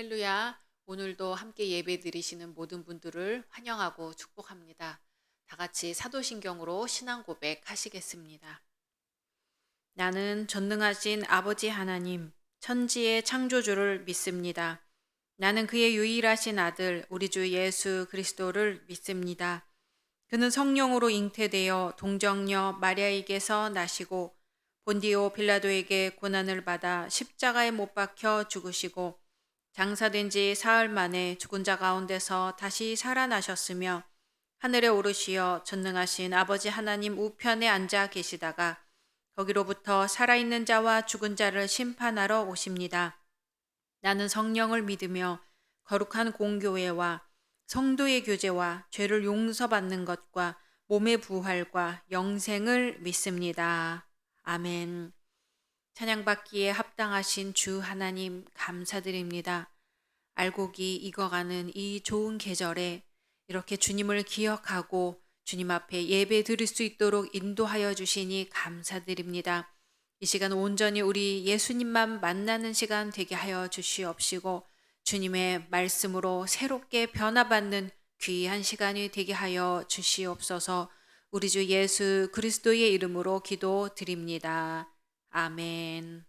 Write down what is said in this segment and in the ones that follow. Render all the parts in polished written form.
할렐루야. 오늘도 함께 예배 드리시는 모든 분들을 환영하고 축복합니다. 다 같이 사도신경으로 신앙 고백 하시겠습니다. 나는 전능하신 아버지 하나님, 천지의 창조주를 믿습니다. 나는 그의 유일하신 아들, 우리 주 예수 그리스도를 믿습니다. 그는 성령으로 잉태되어 동정녀 마리아에게서 나시고 본디오 빌라도에게 고난을 받아 십자가에 못 박혀 죽으시고 장사된 지 사흘 만에 죽은 자 가운데서 다시 살아나셨으며 하늘에 오르시어 전능하신 아버지 하나님 우편에 앉아 계시다가 거기로부터 살아있는 자와 죽은 자를 심판하러 오십니다. 나는 성령을 믿으며 거룩한 공교회와 성도의 교제와 죄를 용서받는 것과 몸의 부활과 영생을 믿습니다. 아멘. 찬양받기에 합당하신 주 하나님 감사드립니다. 알곡이 익어가는 이 좋은 계절에 이렇게 주님을 기억하고 주님 앞에 예배 드릴 수 있도록 인도하여 주시니 감사드립니다. 이 시간 온전히 우리 예수님만 만나는 시간 되게 하여 주시옵시고 주님의 말씀으로 새롭게 변화받는 귀한 시간이 되게 하여 주시옵소서. 우리 주 예수 그리스도의 이름으로 기도드립니다. 아멘.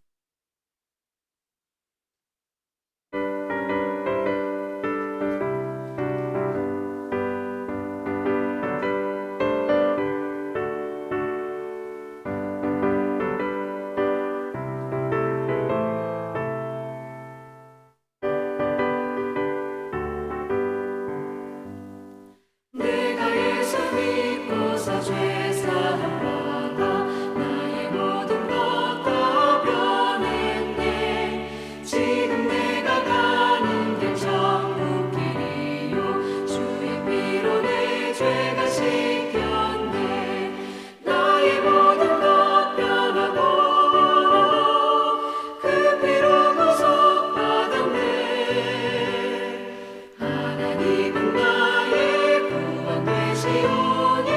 내가 예수 믿고서 죄사함 받아 나의 모든 것 다 변했네. 지금 내가 가는 길 천국 길이요 주의 피로 내 죄가 씻겼네. 나의 모든 것 변하고 그 피로 구속받았네. 하나님은 나의 구원 되시오니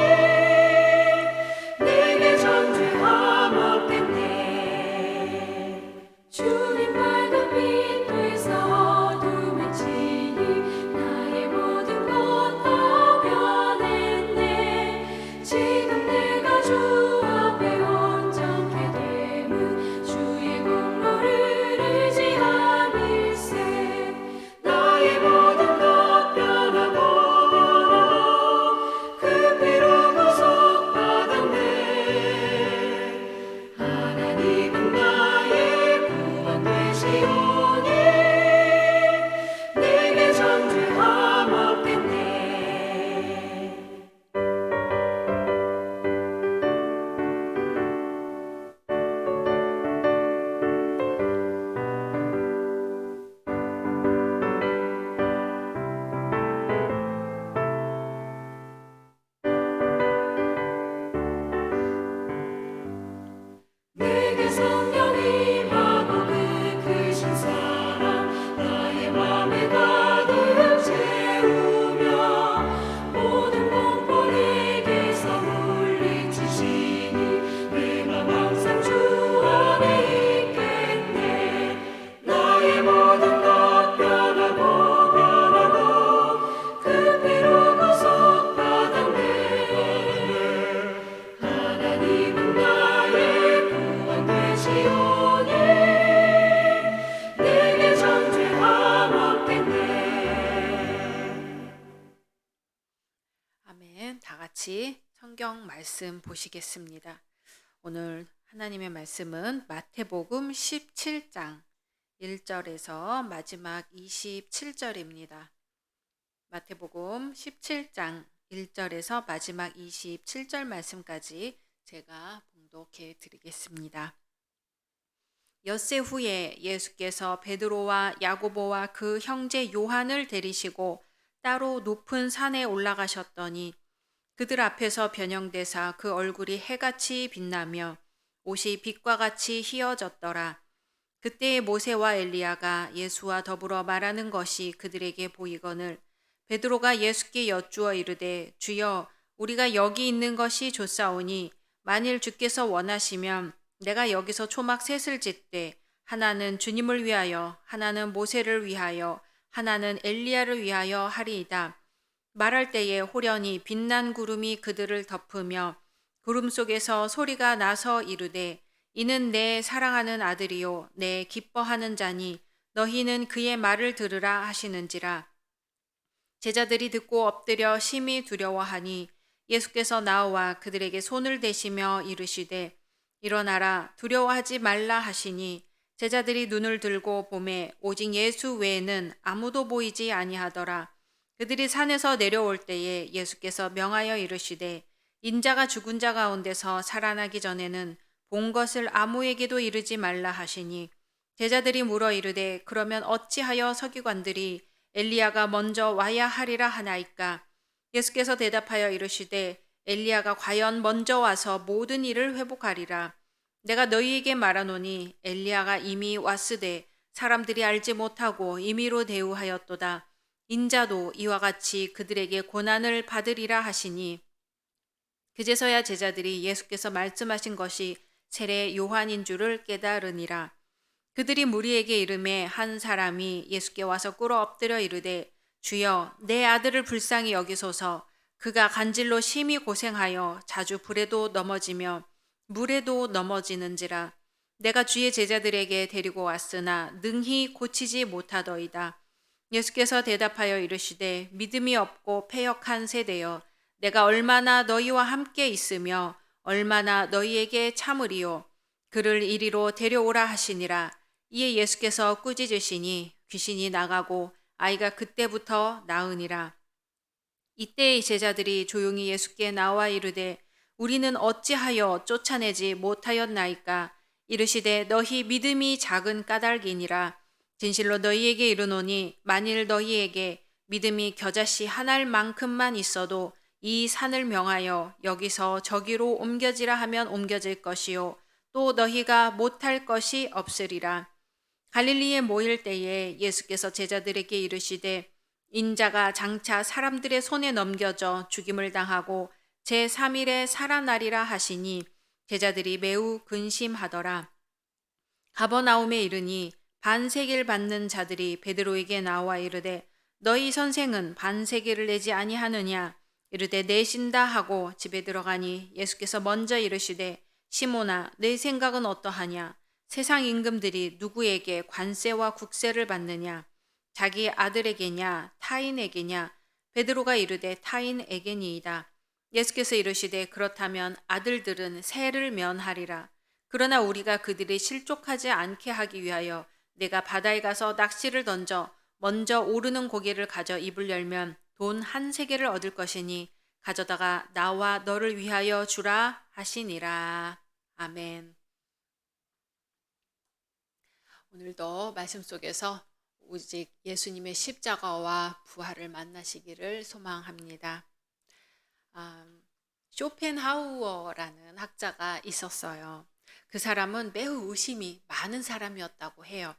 내게 전죄함 없겠네. 주님 밝은 빛 되사 어둠에 치니 나의 모든 것 다 변했네. 지금 내가 주 앞에 온전케 됨은 주의 공로를 의지함일세. 나의 모든 것 변하고 그 피로 구속받았네. 하나님은 나의 구원 되시오니 내게 전죄함 없겠네. 내게 성령 임하고 그 크신 사랑 나의 맘에 가득 채우며 모든 공포 내게서 물리치시니 내 맘 항상 주 안에 있겠네. 나의 모든 것 변하고 그 피로 구속받았네. 하나님은 나의 구원 되시오니 내게 전죄함 없겠네. 아멘. 다 같이 성경 말씀 보시겠습니다. 오늘 하나님의 말씀은 마태복음 17장 1절에서 마지막 27절입니다. 마태복음 17장 1절에서 마지막 27절 말씀까지 제가 봉독해 드리겠습니다. 엿새 후에 예수께서 베드로와 야고보와 그 형제 요한을 데리시고 따로 높은 산에 올라가셨더니 그들 앞에서 변형되사 그 얼굴이 해같이 빛나며 옷이 빛과 같이 희어졌더라. 그때에 모세와 엘리야가 예수와 더불어 말하는 것이 그들에게 보이거늘 베드로가 예수께 여쭈어 이르되 주여 우리가 여기 있는 것이 좋사오니 만일 주께서 원하시면 내가 여기서 초막 셋을 짓되 하나는 주님을 위하여 하나는 모세를 위하여 하나는 엘리야를 위하여 하리이다. 말할 때에 호련히 빛난 구름이 그들을 덮으며 구름 속에서 소리가 나서 이르되 이는 내 사랑하는 아들이요 내 기뻐하는 자니 너희는 그의 말을 들으라 하시는지라. 제자들이 듣고 엎드려 심히 두려워하니 예수께서 나와 그들에게 손을 대시며 이르시되 일어나라 두려워하지 말라 하시니 제자들이 눈을 들고 보매 오직 예수 외에는 아무도 보이지 아니하더라. 그들이 산에서 내려올 때에 예수께서 명하여 이르시되 인자가 죽은 자 가운데서 살아나기 전에는 본 것을 아무에게도 이르지 말라 하시니 제자들이 물어 이르되 그러면 어찌하여 서기관들이 엘리야가 먼저 와야 하리라 하나이까. 예수께서 대답하여 이르시되 엘리야가 과연 먼저 와서 모든 일을 회복하리라. 내가 너희에게 말하노니 엘리야가 이미 왔으되 사람들이 알지 못하고 임의로 대우하였도다. 인자도 이와 같이 그들에게 고난을 받으리라 하시니 그제서야 제자들이 예수께서 말씀하신 것이 세례 요한인 줄을 깨달으니라. 그들이 무리에게 이르매 한 사람이 예수께 와서 꿇어 엎드려 이르되 주여 내 아들을 불쌍히 여기소서. 그가 간질로 심히 고생하여 자주 불에도 넘어지며 물에도 넘어지는지라. 내가 주의 제자들에게 데리고 왔으나 능히 고치지 못하더이다. 예수께서 대답하여 이르시되 믿음이 없고 패역한 세대여 내가 얼마나 너희와 함께 있으며 얼마나 너희에게 참으리요. 그를 이리로 데려오라 하시니라. 이에 예수께서 꾸짖으시니 귀신이 나가고 아이가 그때부터 나으니라. 이때 제자들이 조용히 예수께 나와 이르되 우리는 어찌하여 쫓아내지 못하였나이까. 이르시되 너희 믿음이 작은 까닭이니라. 진실로 너희에게 이르노니 만일 너희에게 믿음이 겨자씨 한 알만큼만 있어도 이 산을 명하여 여기서 저기로 옮겨지라 하면 옮겨질 것이요 또 너희가 못할 것이 없으리라. 갈릴리에 모일 때에 예수께서 제자들에게 이르시되 인자가 장차 사람들의 손에 넘겨져 죽임을 당하고 제3일에 살아나리라 하시니 제자들이 매우 근심하더라. 가버나움에 이르니 반세기를 받는 자들이 베드로에게 나와 이르되 너희 선생은 반세기를 내지 아니하느냐. 이르되 내신다 하고 집에 들어가니 예수께서 먼저 이르시되 시몬아 내 생각은 어떠하냐. 세상 임금들이 누구에게 관세와 국세를 받느냐. 자기 아들에게냐 타인에게냐. 베드로가 이르되 타인에게니이다. 예수께서 이르시되 그렇다면 아들들은 세를 면하리라. 그러나 우리가 그들이 실족하지 않게 하기 위하여 내가 바다에 가서 낚시를 던져 먼저 오르는 고기를 가져 입을 열면 돈 한 세겔을 얻을 것이니 가져다가 나와 너를 위하여 주라 하시니라. 아멘. 오늘도 말씀 속에서 오직 예수님의 십자가와 부활을 만나시기를 소망합니다. 쇼펜하우어라는 학자가 있었어요. 그 사람은 매우 의심이 많은 사람이었다고 해요.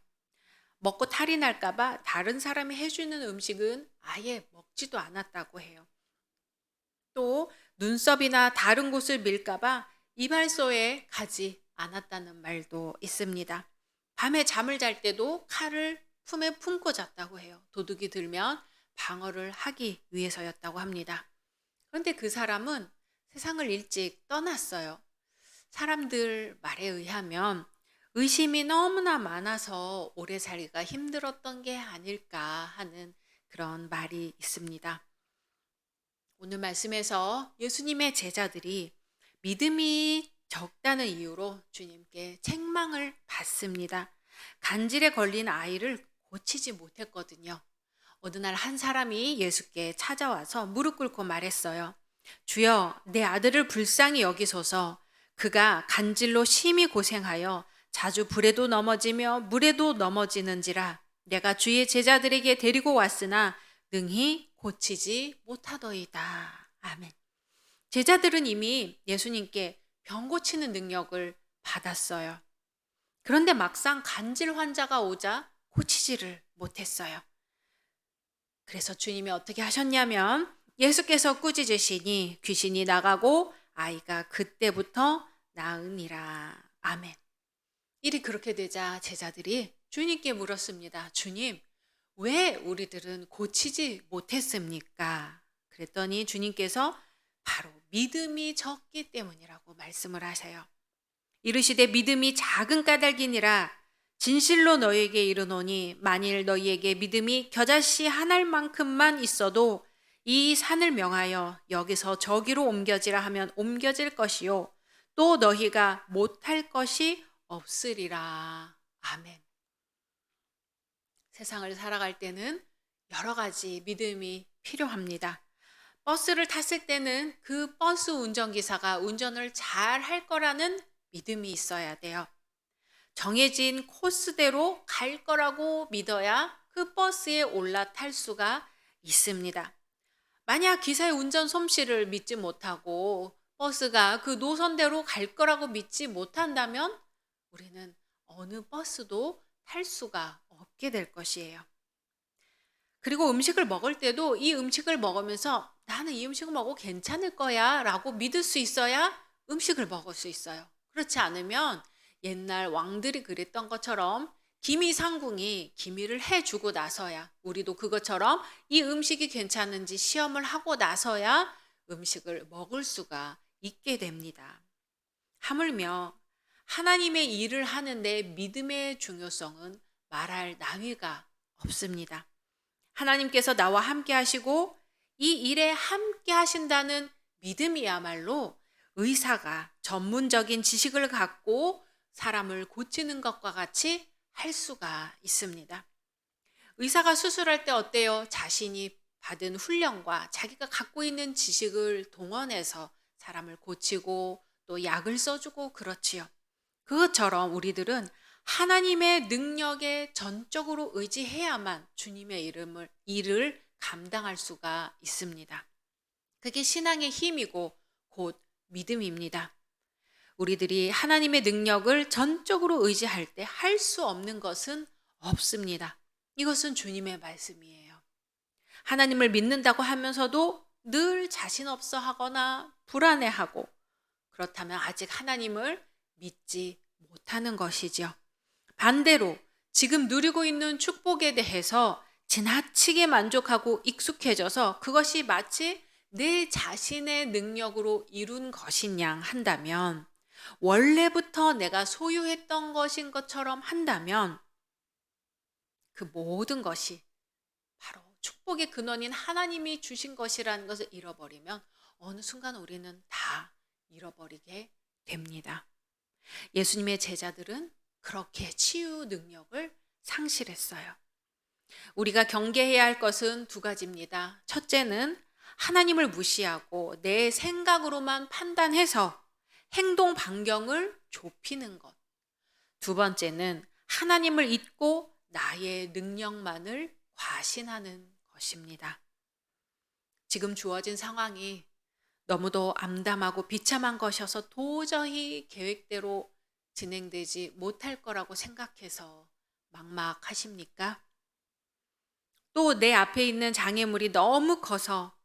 먹고 탈이 날까봐 다른 사람이 해주는 음식은 아예 먹지도 않았다고 해요. 또 눈썹이나 다른 곳을 밀까봐 이발소에 가지 않았다는 말도 있습니다. 밤에 잠을 잘 때도 칼을 품에 품고 잤다고 해요. 도둑이 들면 방어를 하기 위해서였다고 합니다. 그런데 그 사람은 세상을 일찍 떠났어요. 사람들 말에 의하면 의심이 너무나 많아서 오래 살기가 힘들었던 게 아닐까 하는 그런 말이 있습니다. 오늘 말씀에서 예수님의 제자들이 믿음이 적다는 이유로 주님께 책망을 받습니다. 간질에 걸린 아이를 고치지 못했거든요. 어느 날 한 사람이 예수께 찾아와서 무릎 꿇고 말했어요. 주여, 내 아들을 불쌍히 여기소서. 그가 간질로 심히 고생하여 자주 불에도 넘어지며 물에도 넘어지는지라. 내가 주의 제자들에게 데리고 왔으나 능히 고치지 못하더이다. 아멘. 제자들은 이미 예수님께 병 고치는 능력을 받았어요. 그런데 막상 간질 환자가 오자 고치지를 못했어요. 그래서 주님이 어떻게 하셨냐면 예수께서 꾸짖으시니 귀신이 나가고 아이가 그때부터 나으니라. 아멘. 일이 그렇게 되자 제자들이 주님께 물었습니다. 주님, 왜 우리들은 고치지 못했습니까? 그랬더니 주님께서 바로 믿음이 적기 때문이라고 말씀을 하세요. 이르시되 믿음이 작은 까닭이니라. 진실로 너희에게 이르노니 만일 너희에게 믿음이 겨자씨 한 알만큼만 있어도 이 산을 명하여 여기서 저기로 옮겨지라 하면 옮겨질 것이요 또 너희가 못할 것이 없으리라. 아멘. 세상을 살아갈 때는 여러 가지 믿음이 필요합니다. 버스를 탔을 때는 그 버스 운전기사가 운전을 잘 할 거라는 믿음이 있어야 돼요. 정해진 코스대로 갈 거라고 믿어야 그 버스에 올라탈 수가 있습니다. 만약 기사의 운전 솜씨를 믿지 못하고 버스가 그 노선대로 갈 거라고 믿지 못한다면 우리는 어느 버스도 탈 수가 없게 될 것이에요. 그리고 음식을 먹을 때도 이 음식을 먹으면서 나는 이 음식을 먹어도 괜찮을 거야 라고 믿을 수 있어야 음식을 먹을 수 있어요. 그렇지 않으면 옛날 왕들이 그랬던 것처럼 기미상궁이 기미를 해주고 나서야 우리도 그것처럼 이 음식이 괜찮은지 시험을 하고 나서야 음식을 먹을 수가 있게 됩니다. 하물며 하나님의 일을 하는데 믿음의 중요성은 말할 나위가 없습니다. 하나님께서 나와 함께 하시고 이 일에 함께 하신다는 믿음이야말로 의사가 전문적인 지식을 갖고 사람을 고치는 것과 같이 할 수가 있습니다. 의사가 수술할 때 어때요? 자신이 받은 훈련과 자기가 갖고 있는 지식을 동원해서 사람을 고치고 또 약을 써주고 그렇지요. 그것처럼 우리들은 하나님의 능력에 전적으로 의지해야만 주님의 일을 감당할 수가 있습니다. 그게 신앙의 힘이고 곧 믿음입니다. 우리들이 하나님의 능력을 전적으로 의지할 때 할 수 없는 것은 없습니다. 이것은 주님의 말씀이에요. 하나님을 믿는다고 하면서도 늘 자신 없어 하거나 불안해하고 그렇다면 아직 하나님을 믿지 못하는 것이지요. 반대로 지금 누리고 있는 축복에 대해서 지나치게 만족하고 익숙해져서 그것이 마치 내 자신의 능력으로 이룬 것인 양 한다면, 원래부터 내가 소유했던 것인 것처럼 한다면 그 모든 것이 바로 축복의 근원인 하나님이 주신 것이라는 것을 잃어버리면 어느 순간 우리는 다 잃어버리게 됩니다. 예수님의 제자들은 그렇게 치유 능력을 상실했어요. 우리가 경계해야 할 것은 두 가지입니다. 첫째는 하나님을 무시하고 내 생각으로만 판단해서 행동 반경을 좁히는 것. 두 번째는 하나님을 잊고 나의 능력만을 과신하는 것입니다. 지금 주어진 상황이 너무도 암담하고 비참한 것이어서 도저히 계획대로 진행되지 못할 거라고 생각해서 막막하십니까? 또 내 앞에 있는 장애물이 너무 커서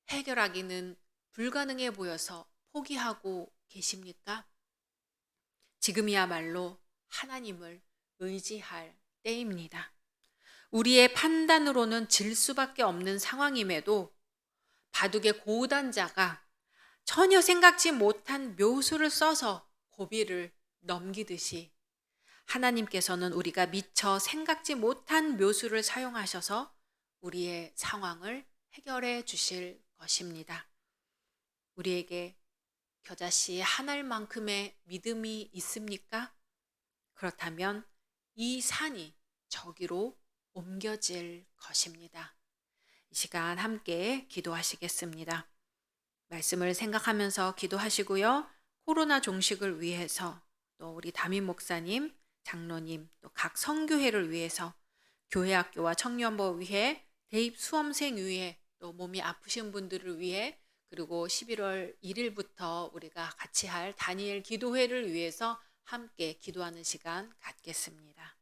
해결하기는 불가능해 보여서 포기하고 계십니까? 지금이야말로 하나님을 의지할 때입니다. 우리의 판단으로는 질 수밖에 없는 상황임에도 바둑의 고단자가 전혀 생각지 못한 묘수를 써서 고비를 넘기듯이 하나님께서는 우리가 미처 생각지 못한 묘수를 사용하셔서 우리의 상황을 해결해 주실 것입니다. 우리에게 겨자씨 한 알만큼의 믿음이 있습니까? 그렇다면 이 산이 저기로 옮겨질 것입니다. 이 시간 함께 기도하시겠습니다. 말씀을 생각하면서 기도하시고요. 코로나 종식을 위해서 또 우리 담임 목사님, 장로님, 또 각 선교회를 위해서 교회학교와 청년부 위해 대입 수험생 위해 또 몸이 아프신 분들을 위해 그리고 11월 1일부터 우리가 같이 할 다니엘 기도회를 위해서 함께 기도하는 시간 갖겠습니다.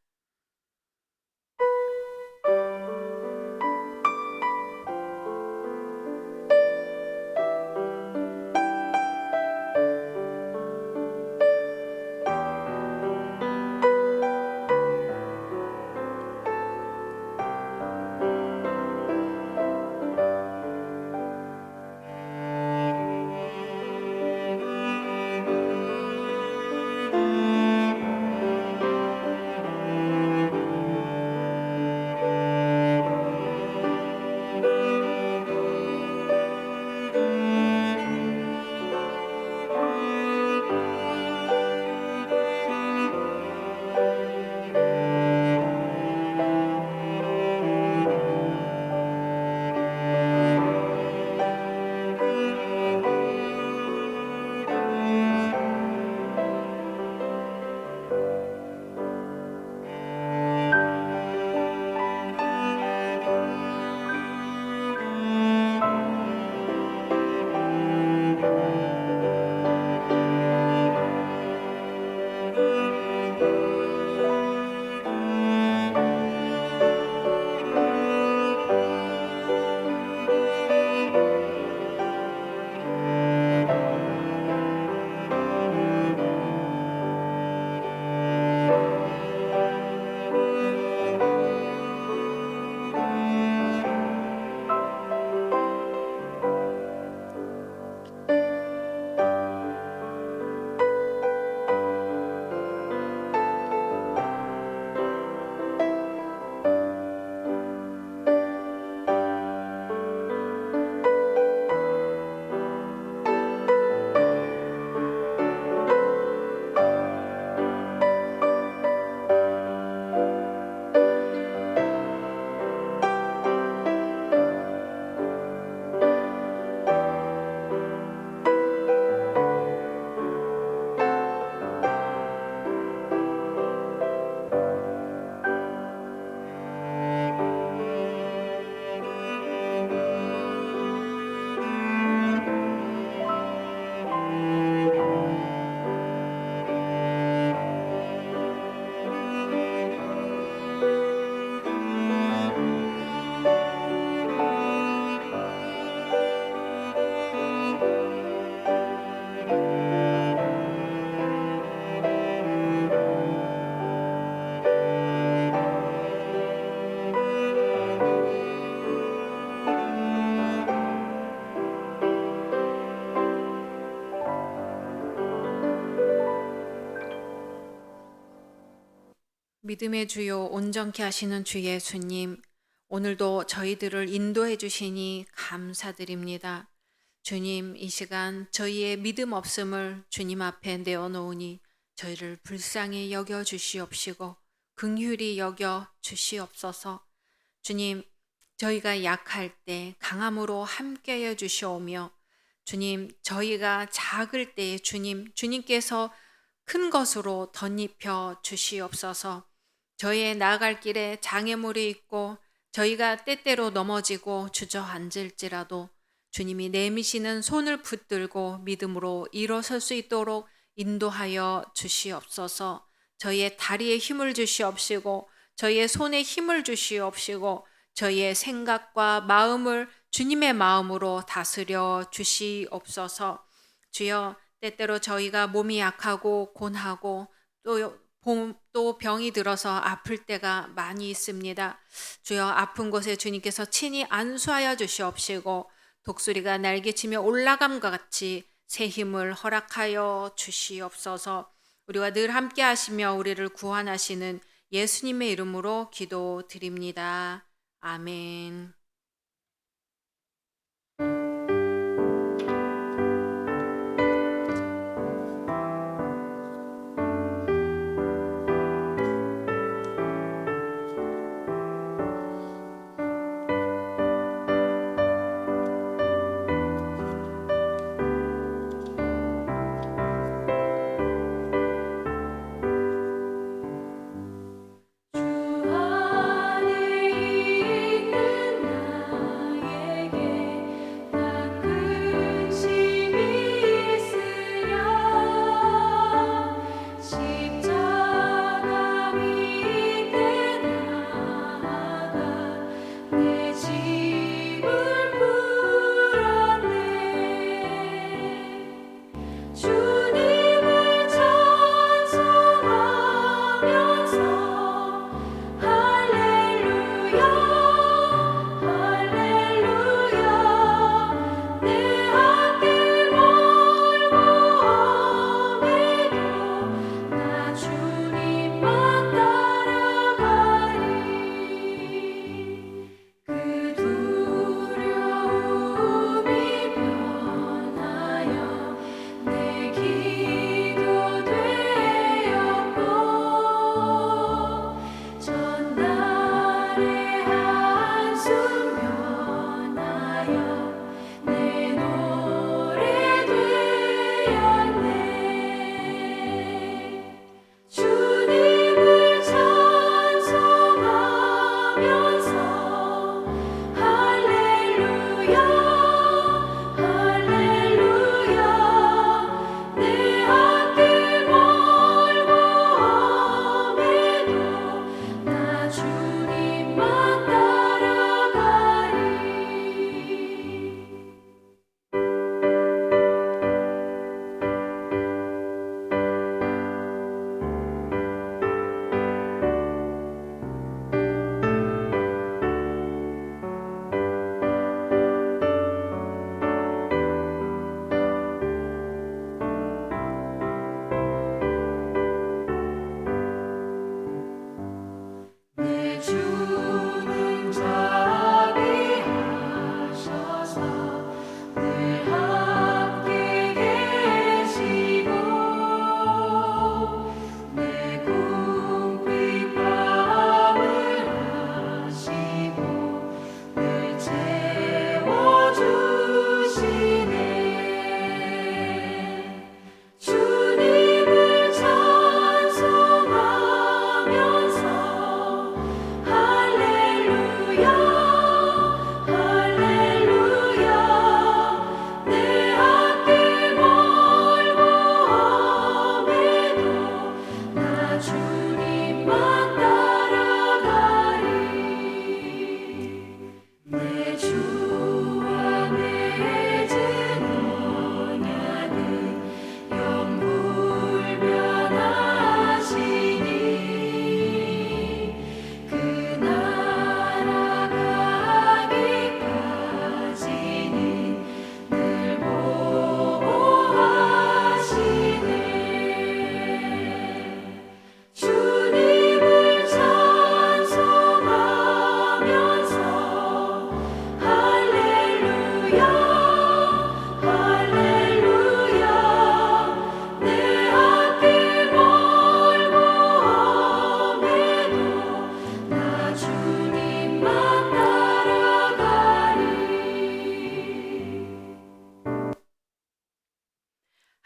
믿음의 주요 온전케 하시는 주 예수님, 오늘도 저희들을 인도해 주시니 감사드립니다. 주님, 이 시간 저희의 믿음 없음을 주님 앞에 내어놓으니 저희를 불쌍히 여겨 주시옵시고 긍휼히 여겨 주시옵소서. 주님, 저희가 약할 때 강함으로 함께해 주시오며 주님, 저희가 작을 때에 주님께서 큰 것으로 덧입혀 주시옵소서. 저희의 나아갈 길에 장애물이 있고 저희가 때때로 넘어지고 주저앉을지라도 주님이 내미시는 손을 붙들고 믿음으로 일어설 수 있도록 인도하여 주시옵소서. 저희의 다리에 힘을 주시옵시고 저희의 손에 힘을 주시옵시고 저희의 생각과 마음을 주님의 마음으로 다스려 주시옵소서. 주여, 때때로 저희가 몸이 약하고 곤하고 또 병이 들어서 아플 때가 많이 있습니다. 주여, 아픈 곳에 주님께서 친히 안수하여 주시옵시고 독수리가 날개치며 올라감과 같이 새 힘을 허락하여 주시옵소서. 우리와 늘 함께 하시며 우리를 구원하시는 예수님의 이름으로 기도드립니다. 아멘. 주 안에 있는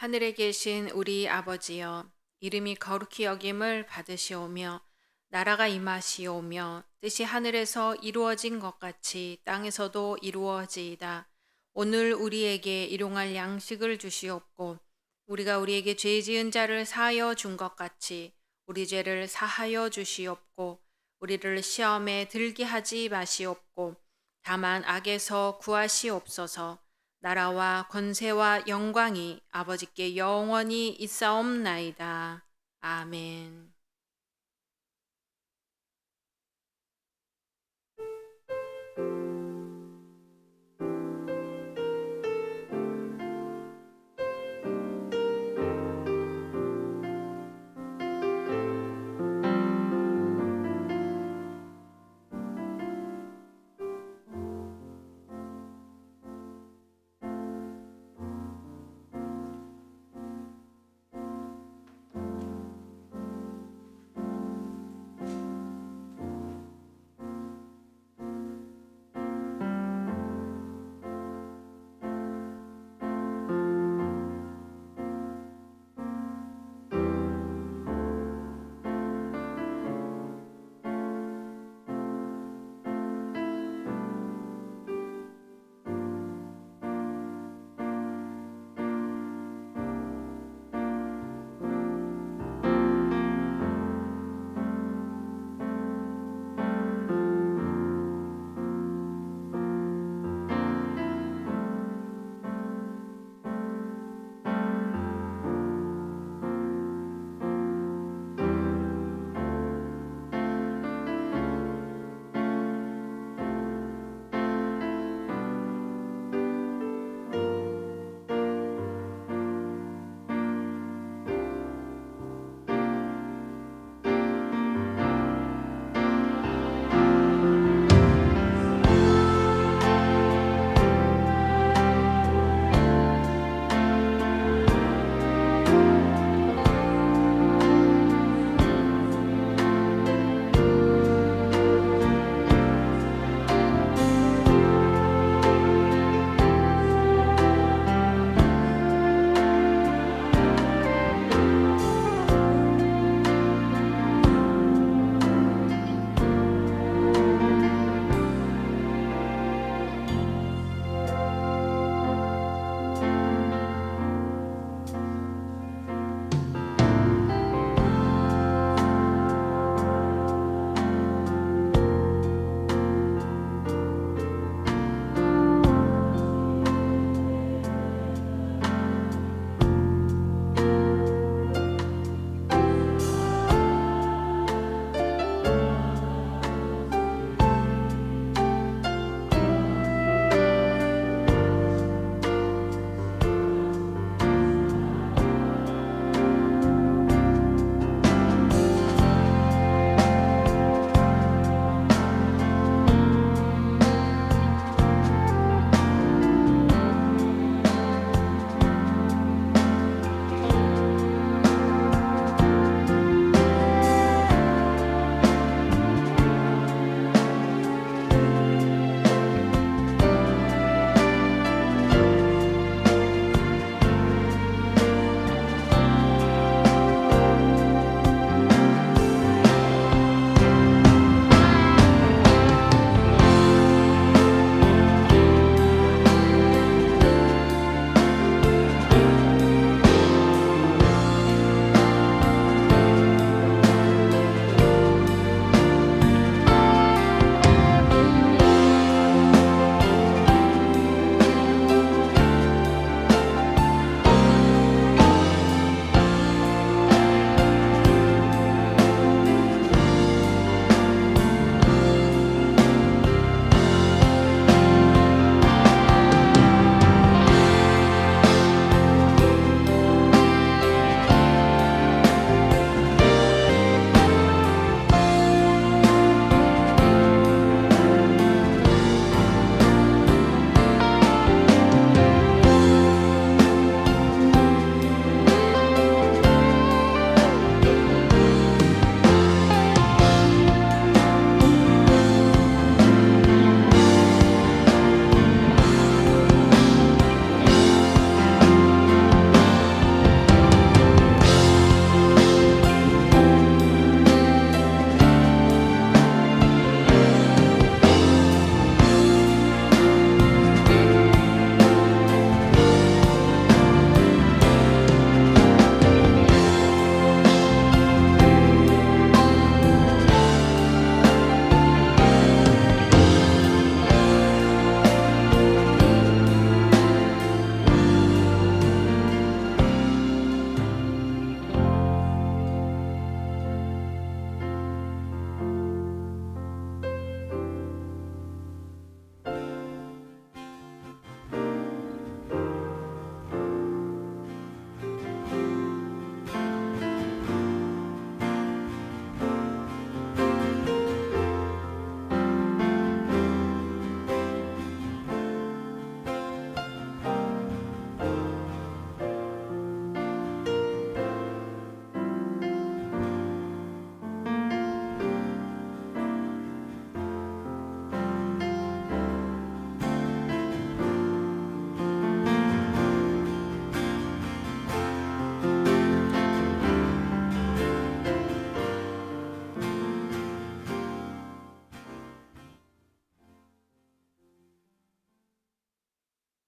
하늘에 계신 우리 아버지여, 이름이 거룩히 여김을 받으시오며 나라가 임하시오며 뜻이 하늘에서 이루어진 것 같이 땅에서도 이루어지이다. 오늘 우리에게 일용할 양식을 주시옵고 우리가 우리에게 죄 지은 자를 사하여 준 것 같이 우리 죄를 사하여 주시옵고 우리를 시험에 들게 하지 마시옵고 다만 악에서 구하시옵소서. 나라와 권세와 영광이 아버지께 영원히 있사옵나이다. 아멘.